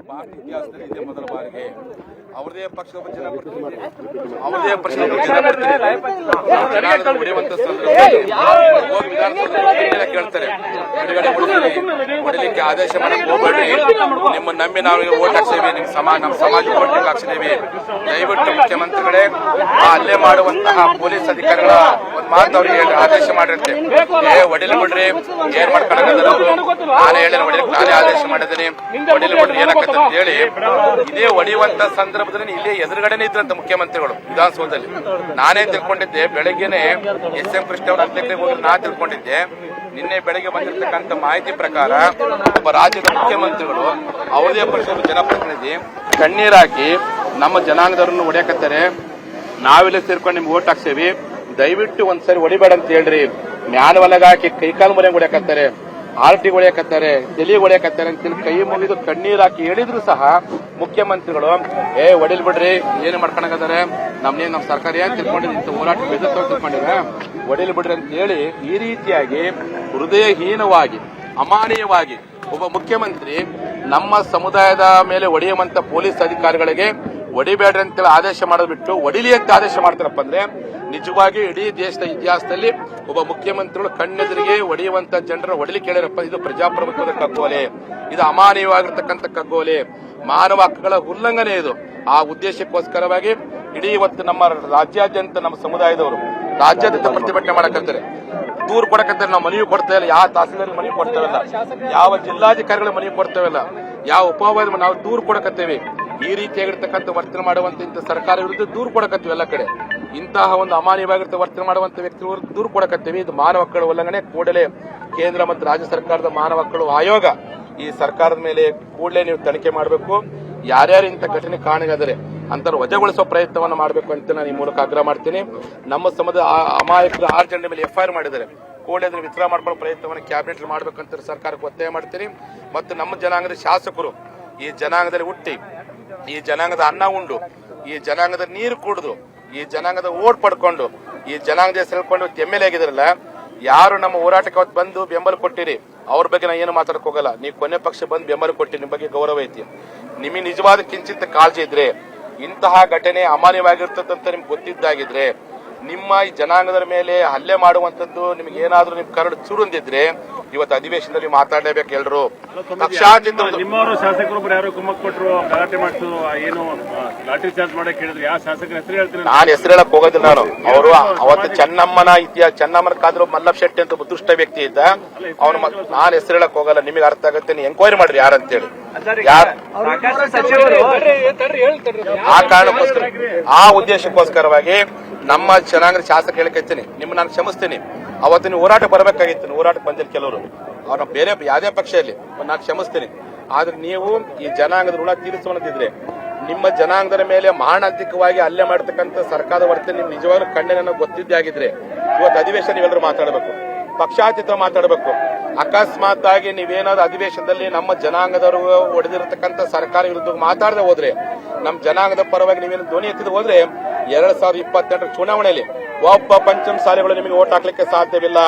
ಭಾರತೀಯ ಇತಿಹಾಸದಲ್ಲಿ ಇದೇ ಮೊದಲ ಬಾರಿಗೆ ಅವರದೇ ಪಕ್ಷದ ಜನಪ್ರತಿನಿಧಿ ಅವರದೇ ಪಕ್ಷದ ಜನಪ್ರತಿನಿಧಿ ಹೊಡೆಯುವಂತ ಸಂದರ್ಭದಲ್ಲಿ ಹೋಗಿ ವಿಧಾನಸೌಧ ಕೇಳ್ತಾರೆ ಬಿಡುಗಡೆ ಹೊಡಲಿಕ್ಕೆ ಆದೇಶ ಮಾಡಕ್ಕೆ ಹೋಗ್ಬೇಡ್ರಿ, ನಿಮ್ಮ ನಂಬಿ ನಾವು ಓಟ್ ಹಾಕ್ಸೇವೆ, ನಮ್ಮ ಸಮಾಜ ಓಟ್ ಹಾಕ್ಸಿದೇವೆ, ದಯವಿಟ್ಟು ಮುಖ್ಯಮಂತ್ರಿಗಳೇ ಹಲ್ಲೆ ಮಾಡುವಂತಹ ಪೊಲೀಸ್ ಅಧಿಕಾರಿಗಳ ಒಂದು ಮಾತು ಅವ್ರಿಗೆ ಆದೇಶ ಮಾಡಿರುತ್ತೆ. ಹೊಡಿಲಿ ಬಿಡ್ರಿ, ಏನ್ ಮಾಡ್ಕೊಳ್ಳೋದಿಲ್ಲ ಅವರು, ನಾನೇ ಹೇಳಿ ಹೊಡಿಲಿಕ್ಕೆ ನಾನೇ ಆದೇಶ ಮಾಡಿದ್ದೀನಿ, ಹೊಡಿಲಿ ಬಿಡ್ರಿ ಏನಕ್ಕಂತ ಹೇಳಿ ಇದೇ ಹೊಡೆಯುವಂತ ಸಂದರ್ಭದಲ್ಲಿ ಇಲ್ಲೇ ಎದುರುಗಡೆನೇ ಇದ್ರಂತ ಮುಖ್ಯಮಂತ್ರಿಗಳು ವಿಧಾನಸೌಧದಲ್ಲಿ. ನಾನೇ ತಿಳ್ಕೊಂಡಿದ್ದೆ ಬೆಳಗ್ಗೆನೆ ಎಸ್ ಎಂ ಕೃಷ್ಣ ಅವರ ಅಧ್ಯಕ್ಷರಿಗೆ ಹೋಗಿ ನಾ ತಿಳ್ಕೊಂಡಿದ್ದೆ. ನಿನ್ನೆ ಬೆಳಗ್ಗೆ ಬಂದಿರತಕ್ಕಂತ ಮಾಹಿತಿ ಪ್ರಕಾರ ಒಬ್ಬ ರಾಜ್ಯದ ಮುಖ್ಯಮಂತ್ರಿಗಳು ಅವರದೇ ಪಕ್ಷದ ಜನಪ್ರತಿನಿಧಿ ಕಣ್ಣೀರಾಕಿ ನಮ್ಮ ಜನಾಂಗದವರನ್ನು ಹೊಡೆಯಕತ್ತಾರೆ, ನಾವೆಲ್ಲ ಸೇರ್ಕೊಂಡು ನಿಮ್ಗೆ ಓಟ್ ಹಾಕ್ಸೇವಿ, ದಯವಿಟ್ಟು ಒಂದ್ಸರಿ ಹೊಡಿಬೇಡ ಅಂತ ಹೇಳ್ರಿ, ಮ್ಯಾನ್ ಹೊಲಗಾಕಿ ಕೈಕಾಲು ಮನೆ ಹೊಡೆಯಕತ್ತಾರೆ, ಆರ್ಟಿ ಹೊಡೆಯಕತ್ತಾರೆ, ತಲೆ ಹೊಡೆಯಕತ್ತಾರೆ ಅಂತ ಕೈ ಮುಗಿದು ಕಣ್ಣೀರ್ ಹಾಕಿ ಹೇಳಿದ್ರು ಸಹ ಮುಖ್ಯಮಂತ್ರಿಗಳು ಹೊಡಿಲ್ ಬಿಡ್ರಿ, ಏನು ಮಾಡ್ಕೊಂಡಾಗದಾರೆ, ನಮ್ಮ ಸರ್ಕಾರ ಏನ್ ತಿಳ್ಕೊಂಡಿದ್ದು ಹೋರಾಟ ಬೆದರ್ತ ತಿಳ್ಕೊಂಡಿದ್ರೆ ಹೊಡಿಲ್ ಬಿಡ್ರಿ ಅಂತ ಹೇಳಿ ಈ ರೀತಿಯಾಗಿ ಹೃದಯಹೀನವಾಗಿ ಅಮಾನೀಯವಾಗಿ ಒಬ್ಬ ಮುಖ್ಯಮಂತ್ರಿ ನಮ್ಮ ಸಮುದಾಯದ ಮೇಲೆ ಹೊಡೆಯುವಂತ ಪೊಲೀಸ್ ಅಧಿಕಾರಿಗಳಿಗೆ ಹೊಡಿಬೇಡ್ರಿ ಅಂತೇಳಿ ಆದೇಶ ಮಾಡೋದು ಬಿಟ್ಟು ಹೊಡಿಲಿ ಅಂತ ಆದೇಶ ಮಾಡ್ತಾರಪ್ಪ ಅಂದ್ರೆ ನಿಜವಾಗಿ ಇಡೀ ದೇಶದ ಇತಿಹಾಸದಲ್ಲಿ ಒಬ್ಬ ಮುಖ್ಯಮಂತ್ರಿಗಳು ಕಣ್ಣೆದುರಿಗೆ ಹೊಡೆಯುವಂತ ಜನರ ಹೊಡಿಲಿಕ್ಕೆ ಹೇಳಿರಪ್ಪ, ಇದು ಪ್ರಜಾಪ್ರಭುತ್ವದ ಕಗ್ಗೋಲೆ, ಇದು ಅಮಾನವೀಯವಾಗಿರ್ತಕ್ಕಂಥ ಕಗ್ಗೋಲೆ, ಮಾನವ ಹಕ್ಕುಗಳ ಉಲ್ಲಂಘನೆ ಇದು. ಆ ಉದ್ದೇಶಕ್ಕೋಸ್ಕರವಾಗಿ ಇಡೀ ಇವತ್ತು ನಮ್ಮ ರಾಜ್ಯಾದ್ಯಂತ ನಮ್ಮ ಸಮುದಾಯದವರು ರಾಜ್ಯಾದ್ಯಂತ ಪ್ರತಿಭಟನೆ ಮಾಡಕತ್ತಾರೆ, ದೂರು ಕೊಡಕತ್ತಾರೆ. ನಾವು ಮನವಿ ಕೊಡ್ತಾ ಇಲ್ಲ, ಯಾವ ತಹಸೀಲ್ದಾರ್ ಮನವಿ ಕೊಡ್ತೇವಲ್ಲ, ಯಾವ ಜಿಲ್ಲಾಧಿಕಾರಿಗಳ ಮನವಿ ಕೊಡ್ತೇವಲ್ಲ, ಯಾವ ಉಪವಿಭಾಗ ನಾವು ದೂರು ಕೊಡಕತ್ತೇವೆ. ಈ ರೀತಿಯಾಗಿರ್ತಕ್ಕಂಥ ವರ್ತನೆ ಮಾಡುವಂತ ಇಂಥ ಸರ್ಕಾರ ವಿರುದ್ಧ ದೂರು ಕೊಡಕತ್ತೀವಿ. ಎಲ್ಲ ಕಡೆ ಇಂತಹ ಒಂದು ಅಮಾನ್ಯವಾಗಿರ್ತ ವರ್ತನೆ ಮಾಡುವಂತ ವ್ಯಕ್ತಿ ವಿರುದ್ಧ ದೂರು ಕೊಡಕತ್ತೀವಿ. ಇದು ಮಾನವ ಹಕ್ಕುಗಳ ಉಲ್ಲಂಘನೆ. ಕೂಡಲೇ ಕೇಂದ್ರ ಮತ್ತು ರಾಜ್ಯ ಸರ್ಕಾರದ ಮಾನವ ಹಕ್ಕುಗಳ ಆಯೋಗ ಈ ಸರ್ಕಾರದ ಮೇಲೆ ಕೂಡಲೇ ನೀವು ತನಿಖೆ ಮಾಡಬೇಕು. ಯಾರ್ಯಾರು ಇಂಥ ಘಟನೆ ಕಾರಣಗಾದರೆ ಅಂತವ್ರು ವಜಾಗೊಳಿಸುವ ಪ್ರಯತ್ನವನ್ನು ಮಾಡಬೇಕು ಅಂತ ನಾನು ಈ ಮೂಲಕ ಆಗ್ರಹ ಮಾಡ್ತೀನಿ. ನಮ್ಮ ಸಮುದಾಯ ಅಮಾಯಕರ 6 ಜನರ ಮೇಲೆ ಎಫ್ಐಆರ್ ಮಾಡಿದ್ದಾರೆ, ಕೂಡಲೇ ಅದನ್ನು ವಿತ್ಡ್ರಾ ಮಾಡ್ಕೊಳ್ಳೋ ಪ್ರಯತ್ನವನ್ನು ಕ್ಯಾಬಿನೆಟ್ ಮಾಡಬೇಕಂತ ಸರ್ಕಾರಕ್ಕೆ ಒತ್ತಾಯ ಮಾಡ್ತೀನಿ. ಮತ್ತು ನಮ್ಮ ಜನಾಂಗದ ಶಾಸಕರು ಈ ಜನಾಂಗದಲ್ಲಿ ಹುಟ್ಟಿ, ಈ ಜನಾಂಗದ ಅನ್ನ ಉಂಡು, ಈ ಜನಾಂಗದ ನೀರು ಕುಡಿದು, ಈ ಜನಾಂಗದ ಓಟ್ ಪಡ್ಕೊಂಡು, ಈ ಜನಾಂಗದ ಹೆಸರು ಎಮ್ಮೆಲೆ ಆಗಿದಾರಲ್ಲ, ಯಾರು ನಮ್ಮ ಹೋರಾಟಕ್ಕೆ ಅವತ್ತು ಬಂದು ಬೆಂಬಲ ಕೊಟ್ಟಿರಿ ಅವ್ರ ಬಗ್ಗೆ ನಾ ಏನು ಮಾತಾಡಕ್ ಹೋಗಲ್ಲ. ನೀವು ಕೊನೆ ಪಕ್ಷ ಬಂದು ಬೆಂಬಲ ಕೊಟ್ಟಿರಿ, ನಿಮ್ಮ ಬಗ್ಗೆ ಗೌರವ ಐತಿ. ನಿಮಗೆ ನಿಜವಾದ ಕಿಂಚಿತ್ ಕಾಳಜಿ ಇದ್ರೆ, ಇಂತಹ ಘಟನೆ ಅಮಾನ್ಯವಾಗಿರ್ತದಂತ ನಿಮ್ಗೆ ಗೊತ್ತಿದ್ದಾಗಿದ್ರೆ, ನಿಮ್ಮ ಈ ಜನಾಂಗದ ಮೇಲೆ ಹಲ್ಲೆ ಮಾಡುವಂತದ್ದು ನಿಮ್ಗೆ ಏನಾದ್ರೂ ನಿಮ್ ಕರಡು ಚುರುಂದಿದ್ರೆ ಇವತ್ತು ಅಧಿವೇಶನದಲ್ಲಿ ಮಾತಾಡಲೇಬೇಕು ಎಲ್ಲರೂ. ನಿಮ್ಮವರು ಶಾಸಕರು ಯಾರು ಕುಮ್ಮಕ್ ಕೊಟ್ಟರು, ಗಲಾಟೆ ಮಾಡಿದ್ರು, ಏನು ಲಾಠಿ ಚಾರ್ಜ್ ಮಾಡಕ್ ಹೇಳಿದ್ರು, ಯಾವ ಶಾಸಕರ ಹೆಸರು ಹೇಳ್ತೀನಿ? ನಾನು ಹೆಸರು ಹೇಳಕ್ ಹೋಗೋದಿಲ್ಲ. ನಾನು ಅವರು ಅವತ್ತು ಚೆನ್ನಮ್ಮನ ಇತಿಹಾಸ, ಚೆನ್ನಮ್ಮನ ಕಾದ್ರು ಮಲ್ಲಪ್ಪ ಶೆಟ್ಟಿ ಅಂತ ದುಷ್ಟ ವ್ಯಕ್ತಿ ಇದ್ದ, ಅವನು ನಾನು ಹೆಸರು ಹೇಳಕ್ ಹೋಗಲ್ಲ. ನಿಮಗೆ ಅರ್ಥ ಆಗುತ್ತೆ, ನೀವು ಎಂಕ್ವೈರಿ ಮಾಡ್ರಿ ಯಾರಂತೇಳಿ. ಆ ಕಾರಣಕ್ಕೋಸ್ಕರ, ಆ ಉದ್ದೇಶಕ್ಕೋಸ್ಕರವಾಗಿ ನಮ್ಮ ಜನಾಂಗದ ಶಾಸಕ ಹೇಳಿಕೈತೀನಿ, ನಿಮ್ಮ ನಾನು ಕ್ಷಮಿಸ್ತೀನಿ. ಅವತ್ತು ನೀವು ಹೋರಾಟ ಬರಬೇಕಾಗಿತ್ತು, ಹೋರಾಟಕ್ಕೆ ಬಂದಿಲ್ಲ ಕೆಲವರು, ಅವ್ರನ್ನ ಬೇರೆ ಯಾವುದೇ ಪಕ್ಷ ಇರಲಿ, ನಾನು ಕ್ಷಮಿಸ್ತೀನಿ. ಆದ್ರೆ ನೀವು ಈ ಜನಾಂಗದ ಋಣ ತೀರಿಸುವಂತಿದ್ರೆ, ನಿಮ್ಮ ಜನಾಂಗದ ಮೇಲೆ ಮಾರಣಾಂತಿಕವಾಗಿ ಹಲ್ಲೆ ಮಾಡತಕ್ಕಂಥ ಸರ್ಕಾರದ ವರ್ತನೆ ನಿಮ್ ನಿಜವಾಗ್ಲೂ ಕಣ್ಣನ್ನು ಗೊತ್ತಿದ್ದೇ ಆಗಿದ್ರೆ ಇವತ್ತು ಅಧಿವೇಶನ ನೀವೆಲ್ಲರೂ ಮಾತಾಡಬೇಕು, ಪಕ್ಷಾತೀತ ಮಾತಾಡಬೇಕು. ಅಕಸ್ಮಾತ್ ಆಗಿ ನೀವೇನಾದ್ರೂ ಅಧಿವೇಶನದಲ್ಲಿ ನಮ್ಮ ಜನಾಂಗದವರು ಹೊಡೆದಿರತಕ್ಕಂಥ ಸರ್ಕಾರ ವಿರುದ್ಧ ಮಾತಾಡದೆ ಹೋದ್ರೆ, ನಮ್ಮ ಜನಾಂಗದ ಪರವಾಗಿ ನೀವೇನು ಧ್ವನಿ ಎತ್ತಿದ ಹೋದ್ರೆ 2028 ಚುನಾವಣೆಯಲ್ಲಿ ಒಬ್ಬ ಪಂಚಮ ಸಾಲಿಗಳು ನಿಮಗೆ ಓಟ್ ಹಾಕ್ಲಿಕ್ಕೆ ಸಾಧ್ಯವಿಲ್ಲ.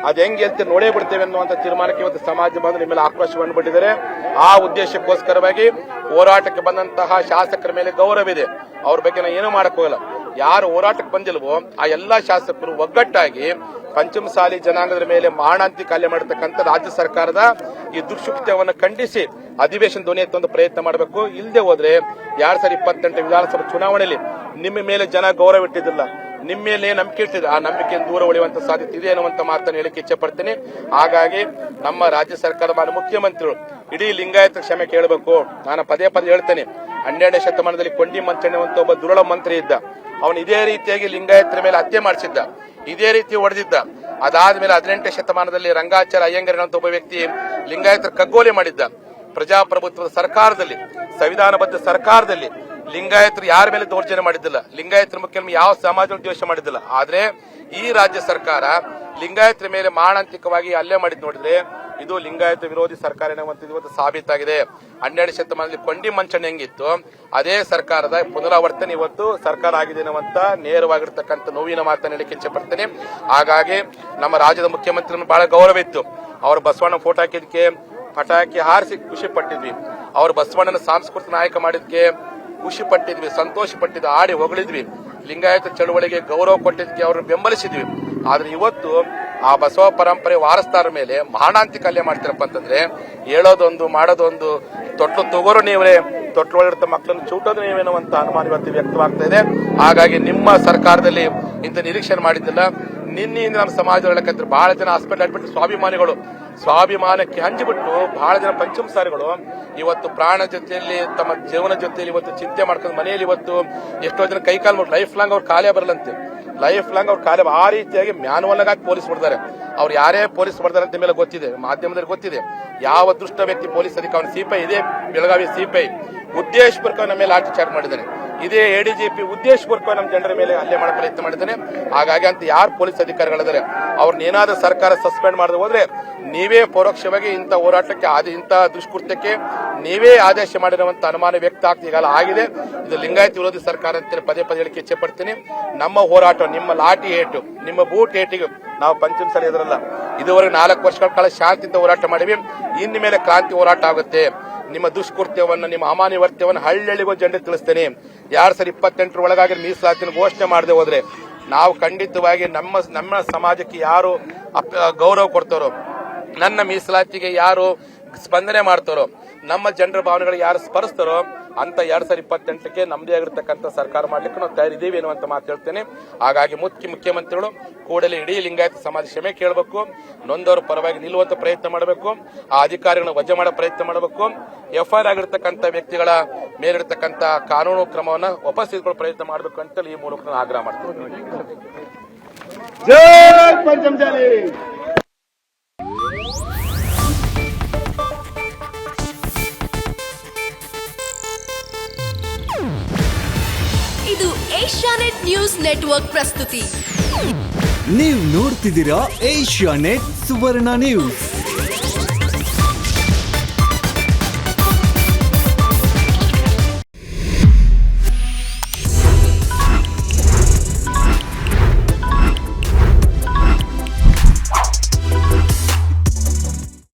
ಅದ್ ಹೆಂಗೆ ಅಂತ ನೋಡೇ ಬಿಡ್ತೇವೆ ಅನ್ನುವಂತ ತೀರ್ಮಾನಕ್ಕೆ ಇವತ್ತು ಸಮಾಜ ಬಂದು ನಿಮ್ಮೆಲ್ಲ ಆಕ್ರೋಶವನ್ನು ಬಿಟ್ಟಿದ್ದಾರೆ. ಆ ಉದ್ದೇಶಕ್ಕೋಸ್ಕರವಾಗಿ ಹೋರಾಟಕ್ಕೆ ಬಂದಂತಹ ಶಾಸಕರ ಮೇಲೆ ಗೌರವ ಇದೆ, ಅವ್ರ ಬಗ್ಗೆ ನಾವು ಏನೂ ಮಾಡಕ್ ಹೋಗಲ್ಲ. ಯಾರು ಹೋರಾಟಕ್ಕೆ ಬಂದಿಲ್ವೋ ಆ ಎಲ್ಲಾ ಶಾಸಕರು ಒಗ್ಗಟ್ಟಾಗಿ ಪಂಚಮಸಾಲಿ ಜನಾಂಗದ ಮೇಲೆ ಮಾರಣಾಂತಿಕ ಹಲ್ಲೆ ಮಾಡತಕ್ಕಂಥ ರಾಜ್ಯ ಸರ್ಕಾರದ ಈ ದುಷ್ಕೃತ್ಯವನ್ನು ಖಂಡಿಸಿ ಅಧಿವೇಶನ ಧ್ವನಿ ಎತ್ತುವಂತ ಪ್ರಯತ್ನ ಮಾಡಬೇಕು. ಇಲ್ಲದೆ ಹೋದ್ರೆ 2028 ವಿಧಾನಸಭಾ ಚುನಾವಣೆಯಲ್ಲಿ ನಿಮ್ಮ ಮೇಲೆ ಜನ ಗೌರವ ಇಟ್ಟಿದ್ದಿಲ್ಲ, ನಿಮ್ಮ ಮೇಲೆ ನಂಬಿಕೆ ಇಟ್ಟಿದೆ, ಆ ನಂಬಿಕೆಯನ್ನು ದೂರ ಉಳಿಯುವಂತ ಸಾಧ್ಯತೆ ಇದೆ ಅನ್ನುವಂತ ಮಾತನ್ನು ಹೇಳಿಕ್ಕೆ ಇಚ್ಛೆ ಪಡ್ತೀನಿ. ಹಾಗಾಗಿ ನಮ್ಮ ರಾಜ್ಯ ಸರ್ಕಾರದ ಮುಖ್ಯಮಂತ್ರಿಗಳು ಇಡೀ ಲಿಂಗಾಯತ ಕ್ಷಮೆ ಕೇಳಬೇಕು. ನಾನು ಪದೇ ಪದೇ ಹೇಳ್ತೇನೆ, 12ನೇ ಶತಮಾನದಲ್ಲಿ ಕೊಂಡಿ ಮಂಚಣ್ಣ ಅಂತ ಒಬ್ಬ ದುರುಳ ಮಂತ್ರಿ ಇದ್ದ, ಅವನು ಇದೇ ರೀತಿಯಾಗಿ ಲಿಂಗಾಯತರ ಮೇಲೆ ಹತ್ಯೆ ಮಾಡಿಸಿದ್ದ, ಇದೇ ರೀತಿ ಹೊಡೆದಿದ್ದ. ಅದಾದ್ಮೇಲೆ 18ನೇ ಶತಮಾನದಲ್ಲಿ ರಂಗಾಚಾರ್ಯ ಅಯ್ಯಂಗಾರ್ ಅಂತ ಒಬ್ಬ ವ್ಯಕ್ತಿ ಲಿಂಗಾಯತರ ಕಗ್ಗೋಲೆ ಮಾಡಿದ್ದ. ಪ್ರಜಾಪ್ರಭುತ್ವದ ಸರ್ಕಾರದಲ್ಲಿ, ಸಂವಿಧಾನಬದ್ಧ ಸರ್ಕಾರದಲ್ಲಿ ಲಿಂಗಾಯತರು ಯಾರ ಮೇಲೆ ದೌರ್ಜನ್ಯ ಮಾಡಿದ್ದಿಲ್ಲ, ಲಿಂಗಾಯತರ ಮುಖ್ಯ ಯಾವ ಸಮಾಜ ದ್ವೇಷ ಮಾಡಿದ್ದಿಲ್ಲ. ಆದ್ರೆ ಈ ರಾಜ್ಯ ಸರ್ಕಾರ ಲಿಂಗಾಯತರ ಮೇಲೆ ಮಾರಣಾಂತಿಕವಾಗಿ ಹಲ್ಲೆ ಮಾಡಿದ್ ನೋಡಿದ್ರೆ ಇದು ಲಿಂಗಾಯತ ವಿರೋಧಿ ಸರ್ಕಾರ ಎನ್ನುವಂಥದ್ದು ಇವತ್ತು ಸಾಬೀತಾಗಿದೆ. 12ನೇ ಶತಮಾನದಲ್ಲಿ ಕೊಂಡಿ ಮಂಚಣ್ಣ ಹೆಂಗಿತ್ತು ಅದೇ ಸರ್ಕಾರದ ಪುನರಾವರ್ತನೆ ಇವತ್ತು ಸರ್ಕಾರ ಆಗಿದೆ ಅನ್ನುವಂತ ನೇರವಾಗಿರ್ತಕ್ಕಂಥ ನೋವಿನ ಮಾತನ್ನು ಹೇಳಿಕ್ಕೆ ಇಚ್ಛೆ ಪಡ್ತೇನೆ. ಹಾಗಾಗಿ ನಮ್ಮ ರಾಜ್ಯದ ಮುಖ್ಯಮಂತ್ರಿ ಬಹಳ ಗೌರವ ಇತ್ತು. ಅವರು ಬಸವಣ್ಣ ಫೋಟೋ ಹಾಕಿದಕ್ಕೆ ಪಟಾಕಿ ಹಾರಿಸಿ ಖುಷಿ ಪಟ್ಟಿದ್ವಿ. ಅವರು ಬಸವಣ್ಣನ ಸಾಂಸ್ಕೃತಿಕ ನಾಯಕ ಮಾಡಿದ್ಕೆ ಖುಷಿ ಪಟ್ಟಿದ್ವಿ, ಸಂತೋಷ ಪಟ್ಟಿದ್ವಿ, ಆಡಿ ಹೊಗಳಿದ್ವಿ. ಲಿಂಗಾಯತ ಚಳುವಳಿಗೆ ಗೌರವ ಕೊಟ್ಟಿದ್ದಕ್ಕೆ ಅವ್ರನ್ನ ಬೆಂಬಲಿಸಿದ್ವಿ. ಆದ್ರೆ ಇವತ್ತು ಆ ಬಸವ ಪರಂಪರೆ ವಾರಸ್ದಾರ ಮೇಲೆ ಮಾರಣಾಂತಿಕ ಹಲ್ಲೆ ಮಾಡ್ತೀರಪ್ಪ ಅಂತಂದ್ರೆ ಹೇಳೋದೊಂದು ಮಾಡೋದೊಂದು, ತೊಟ್ಲು ತಗೋರು ನೀವೇ, ತೊಟ್ಲು ಒಳಗಿರ್ತ ಮಕ್ಕಳನ್ನು ಚೂಟೋದು ನೀವೇನೋ ಅಂತ ಅನುಮಾನ ಇವತ್ತು ವ್ಯಕ್ತವಾಗ್ತಾ ಇದೆ. ಹಾಗಾಗಿ ನಿಮ್ಮ ಸರ್ಕಾರದಲ್ಲಿ ಇಂಥ ನಿರೀಕ್ಷೆ ಮಾಡಿದ್ದಿಲ್ಲ. ನಿನ್ನೆಯಿಂದ ನಮ್ಮ ಸಮಾಜದೊಳಗೆ ಬಹಳ ಜನ ಹಾಸ್ಪಿಟಲ್ ಅಡ್ಮಿಟ್ ಸ್ವಾಭಿಮಾನಕ್ಕೆ ಹಂಚಿಬಿಟ್ಟು ಬಹಳ ಜನ ಪಂಚಮಸಾರಿಗಳು ಇವತ್ತು ಪ್ರಾಣ ಜೊತೆಯಲ್ಲಿ ತಮ್ಮ ಜೀವನ ಜೊತೆಯಲ್ಲಿ ಇವತ್ತು ಚಿಂತೆ ಮಾಡ್ಕೊಂಡು ಮನೆಯಲ್ಲಿ ಇವತ್ತು ಎಷ್ಟೋ ಜನ ಕೈಕಾಲು ಲೈಫ್ ಲಾಂಗ್ ಅವ್ರು ಖಾಲಿ ಬರಲ್ಲಂತೆ. ಲೈಫ್ ಲಾಂಗ್ ಅವ್ರು ಖಾಲಿ ಆ ರೀತಿಯಾಗಿ ಮ್ಯಾನುವಲ್ ಆಗಿ ಪೊಲೀಸ್ ಬಿಡ್ತಾರೆ. ಅವ್ರು ಯಾರೇ ಪೊಲೀಸ್ ಬರ್ತಾರೆ ಅಂತ ಮೇಲೆ ಗೊತ್ತಿದೆ, ಮಾಧ್ಯಮದಲ್ಲಿ ಗೊತ್ತಿದೆ. ಯಾವ ದುಷ್ಟ ವ್ಯಕ್ತಿ ಪೊಲೀಸ್ ಅಧಿಕಾರಿ ಸಿಪಿಐ, ಇದೇ ಬೆಳಗಾವಿ ಸಿಪಿಐ ಉದ್ದೇಶಪೂರ್ವಕ ನಮ್ಮ ಮೇಲೆ ಲಾಠಿ ಚಾರ್ಜ್ ಮಾಡಿದ್ದಾನೆ. ಇದೇ ಎಡಿಜಿಪಿ ಉದ್ದೇಶಪೂರ್ವಕ ನಮ್ಮ ಜನರ ಮೇಲೆ ಹಲ್ಲೆ ಮಾಡೋ ಪ್ರಯತ್ನ ಮಾಡಿದ್ದಾನೆ. ಹಾಗಾಗಿ ಅಂತ ಯಾರು ಪೊಲೀಸ್ ಅಧಿಕಾರಿಗಳಿದ್ದಾರೆ ಅವ್ರನ್ನ ಏನಾದ್ರೂ ಸರ್ಕಾರ ಸಸ್ಪೆಂಡ್ ಮಾಡದೆ ಹೋದ್ರೆ ನೀವೇ ಪರೋಕ್ಷವಾಗಿ ಇಂಥ ಹೋರಾಟಕ್ಕೆ ಇಂಥ ದುಷ್ಕೃತ್ಯಕ್ಕೆ ನೀವೇ ಆದೇಶ ಮಾಡಿರುವಂತ ಅನುಮಾನ ವ್ಯಕ್ತ ಆಗ್ತಾ ಈಗಲ್ಲ ಆಗಿದೆ. ಇದು ಲಿಂಗಾಯತ ವಿರೋಧಿ ಸರ್ಕಾರ ಅಂತೇಳಿ ಪದೇ ಪದೇ ಹೇಳಿಕೆ ಇಚ್ಛೆ ಪಡ್ತೀನಿ. ನಮ್ಮ ಹೋರಾಟ ನಿಮ್ಮ ಲಾಠಿ ಏಟು, ನಿಮ್ಮ ಬೂಟ್ ಏಟಿಗೆ ನಾವು ಪಂಚಮಸಾಲಿ ಎದುರಲ್ಲ. ಇದುವರೆಗೆ 4 ವರ್ಷಗಳ ಕಾಲ ಶಾಂತಿಯಿಂದ ಹೋರಾಟ ಮಾಡಿವಿ. ಇನ್ನು ಮೇಲೆ ಕ್ರಾಂತಿ ಹೋರಾಟ ಆಗುತ್ತೆ. ನಿಮ್ಮ ದುಷ್ಕೃತ್ಯವನ್ನು, ನಿಮ್ಮ ಅಮಾನ್ಯವರ್ತ್ಯವನ್ನು ಹಳ್ಳಿಗೂ ಜನರಿಗೆ ತಿಳಿಸ್ತೇನೆ. 2028 ಒಳಗಾಗಿ ಮೀಸಲಾತಿನ ಘೋಷಣೆ ಮಾಡದೆ ಹೋದ್ರೆ ನಾವು ಖಂಡಿತವಾಗಿ ನಮ್ಮ ಸಮಾಜಕ್ಕೆ ಯಾರು ಗೌರವ ಕೊಡ್ತಾರೋ, ನನ್ನ ಮೀಸಲಾತಿಗೆ ಯಾರು ಸ್ಪಂದನೆ ಮಾಡ್ತಾರೋ, ನಮ್ಮ ಜನರ ಭಾವನೆಗಳು ಯಾರು ಸ್ಪರಿಸ್ತಾರೋ ಅಂತ 2028ಕ್ಕೆ ನಮ್ಮದೇ ಆಗಿರ್ತಕ್ಕಂಥ ಸರ್ಕಾರ ಮಾಡ್ಲಿಕ್ಕೆ ನಾವು ತಯಾರಿದ್ದೀವಿ ಅನ್ನುವಂತ ಮಾತು ಹೇಳ್ತೇನೆ. ಹಾಗಾಗಿ ಮುಖ್ಯಮಂತ್ರಿಗಳು ಕೂಡಲೇ ಇಡೀ ಲಿಂಗಾಯತ ಸಮಾಜ ಕ್ಷಮೆ ಕೇಳಬೇಕು, ನೊಂದವರ ಪರವಾಗಿ ನಿಲ್ಲುವಂತ ಪ್ರಯತ್ನ ಮಾಡಬೇಕು, ಆ ಅಧಿಕಾರಿಗಳನ್ನ ವಜಾ ಮಾಡೋ ಪ್ರಯತ್ನ ಮಾಡಬೇಕು, ಎಫ್ಐಆರ್ ಆಗಿರ್ತಕ್ಕಂಥ ವ್ಯಕ್ತಿಗಳ ಮೇಲಿರ್ತಕ್ಕಂಥ ಕಾನೂನು ಕ್ರಮವನ್ನು ವಾಪಸ್ ತೆಗೆದುಕೊಳ್ಳೋ ಪ್ರಯತ್ನ ಮಾಡಬೇಕು ಅಂತ ಈ ಮೂಲಕ ನಾನು ಆಗ್ರಹ ಮಾಡ್ತೀನಿ. ಜೈ ಪಂಚಮಸಾಲಿ. ಇದು ಏಷ್ಯಾನೆಟ್ ನ್ಯೂಸ್ ನೆಟ್ವರ್ಕ್ ಪ್ರಸ್ತುತಿ. ನೀವು ನೋಡ್ತಿದ್ದೀರಾ ಏಷ್ಯಾನೆಟ್ ಸುವರ್ಣ ನ್ಯೂಸ್.